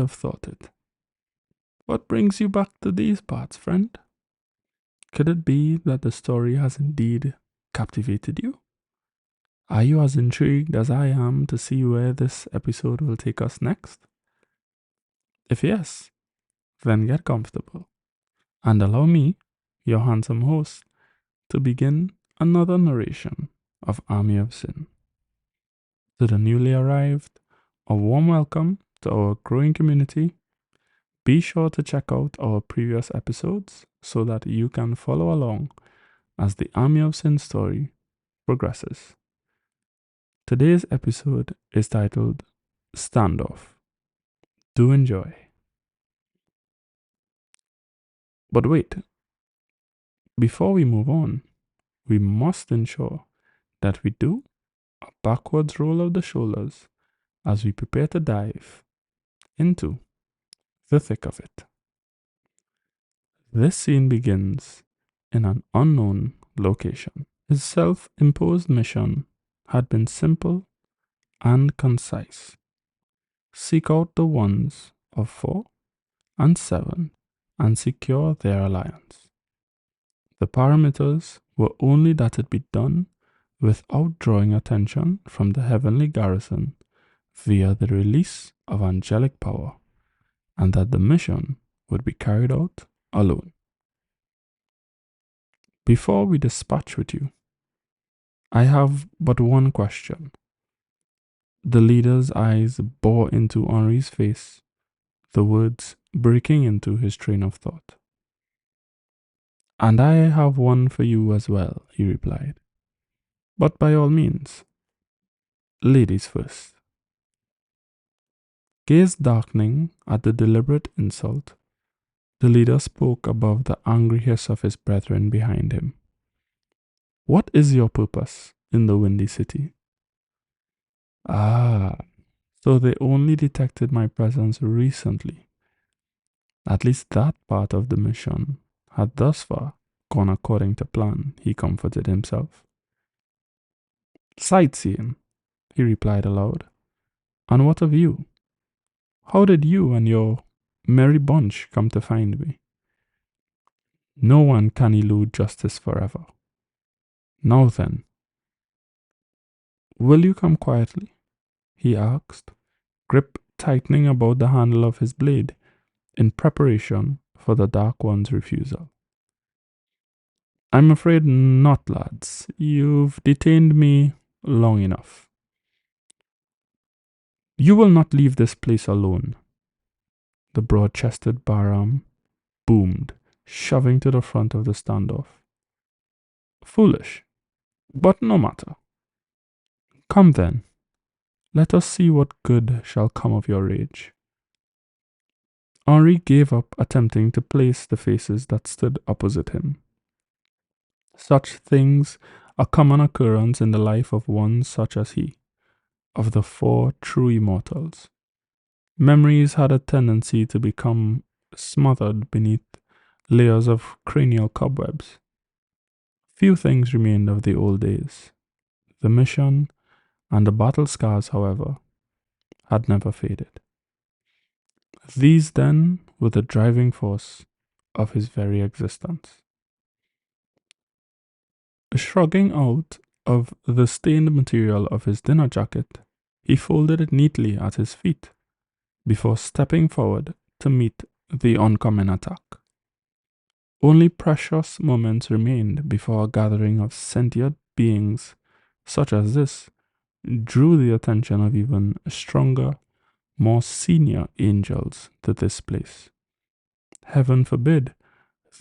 have thought it? What brings you back to these parts, friend? Could it be that the story has indeed captivated you? Are you as intrigued as I am to see where this episode will take us next? If yes, then get comfortable and allow me, your handsome host, to begin another narration of Army of Sin. To the newly arrived, a warm welcome to our growing community. Be sure to check out our previous episodes so that you can follow along as the Army of Sin story progresses. Today's episode is titled Standoff. Do enjoy. But wait, before we move on, we must ensure that we do a backwards roll of the shoulders as we prepare to dive into the thick of it. This scene begins in an unknown location. His self-imposed mission had been simple and concise. Seek out the ones of 4 and 7 and secure their alliance. The parameters were only that it be done without drawing attention from the heavenly garrison via the release of angelic power, and that the mission would be carried out alone. Before we dispatch with you, I have but one question. The leader's eyes bore into Henri's face, the words breaking into his train of thought. And I have one for you as well, he replied. But by all means, ladies first. Gaze darkening at the deliberate insult, the leader spoke above the angry hiss of his brethren behind him. What is your purpose in the Windy City? Ah, so they only detected my presence recently. At least that part of the mission had thus far gone according to plan, he comforted himself. Sightseeing, he replied aloud. And what of you? How did you and your merry bunch come to find me? No one can elude justice forever. Now then, will you come quietly? He asked, grip tightening about the handle of his blade in preparation for the Dark One's refusal. I'm afraid not, lads. You've detained me long enough. You will not leave this place alone. The broad-chested Bahram boomed, shoving to the front of the standoff. Foolish, but no matter. Come then, let us see what good shall come of your rage. Henri gave up attempting to place the faces that stood opposite him. Such things are common occurrence in the life of one such as he, of the 4 true immortals. Memories had a tendency to become smothered beneath layers of cranial cobwebs. Few things remained of the old days. The mission and the battle scars, however, had never faded. These then were the driving force of his very existence. Shrugging out of the stained material of his dinner jacket, he folded it neatly at his feet before stepping forward to meet the oncoming attack. Only precious moments remained before a gathering of sentient beings such as this drew the attention of even stronger, more senior angels to this place. Heaven forbid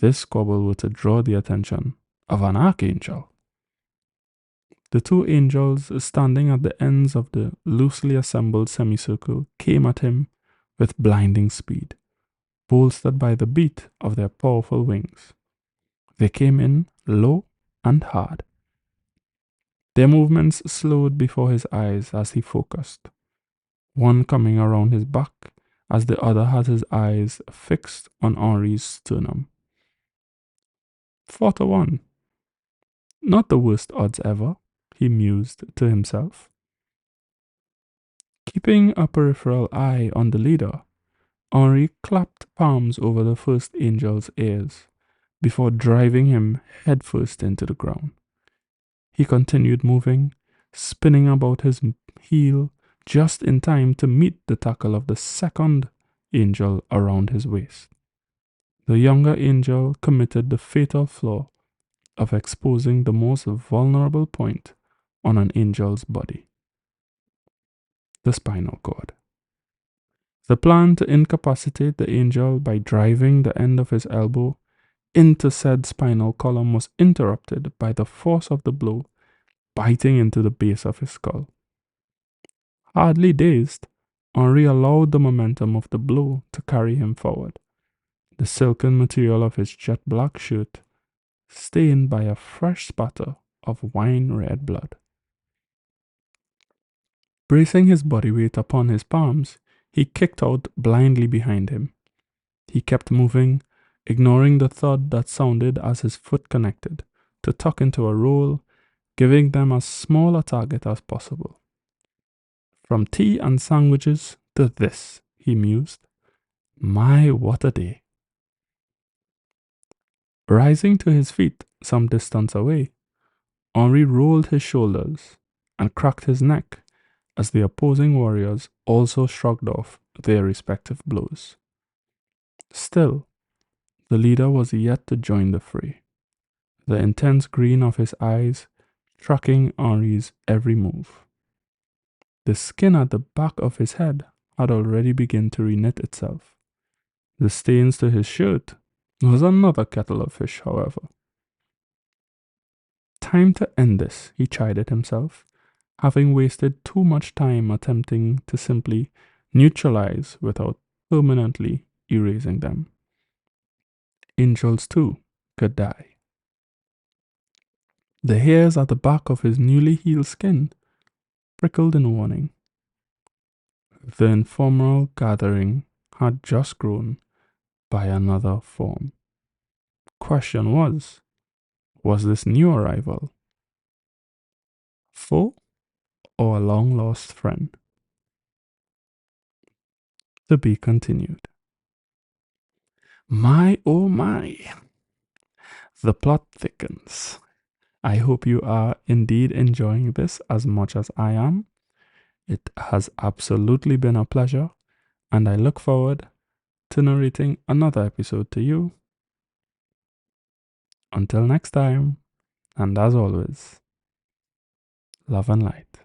this squabble were to draw the attention of an archangel. The 2 angels standing at the ends of the loosely assembled semicircle came at him with blinding speed, bolstered by the beat of their powerful wings. They came in low and hard. Their movements slowed before his eyes as he focused, one coming around his back as the other had his eyes fixed on Henri's sternum. 4-1. Not the worst odds ever, he mused to himself. Keeping a peripheral eye on the leader, Henri clapped palms over the first angel's ears before driving him headfirst into the ground. He continued moving, spinning about his heel just in time to meet the tackle of the second angel around his waist. The younger angel committed the fatal flaw of exposing the most vulnerable point on an angel's body, the spinal cord. The plan to incapacitate the angel by driving the end of his elbow into said spinal column was interrupted by the force of the blow biting into the base of his skull. Hardly dazed, Henri allowed the momentum of the blow to carry him forward, the silken material of his jet black shirt stained by a fresh spatter of wine red blood. Bracing his body weight upon his palms, he kicked out blindly behind him. He kept moving, ignoring the thud that sounded as his foot connected to tuck into a roll, giving them as small a target as possible. From tea and sandwiches to this, he mused. My, what a day. Rising to his feet some distance away, Henri rolled his shoulders and cracked his neck as the opposing warriors also shrugged off their respective blows. Still, the leader was yet to join the fray, the intense green of his eyes tracking Henri's every move. The skin at the back of his head had already begun to reknit itself. The stains to his shirt was another kettle of fish, however. Time to end this, he chided himself, having wasted too much time attempting to simply neutralize without permanently erasing them. Angels, too, could die. The hairs at the back of his newly healed skin prickled in warning. The informal gathering had just grown by another form. Question was this new arrival foe or a long lost friend? To be continued. My oh my, the plot thickens. I hope you are indeed enjoying this as much as I am. It has absolutely been a pleasure, and I look forward to narrating another episode to you. Until next time, and as always, love and light.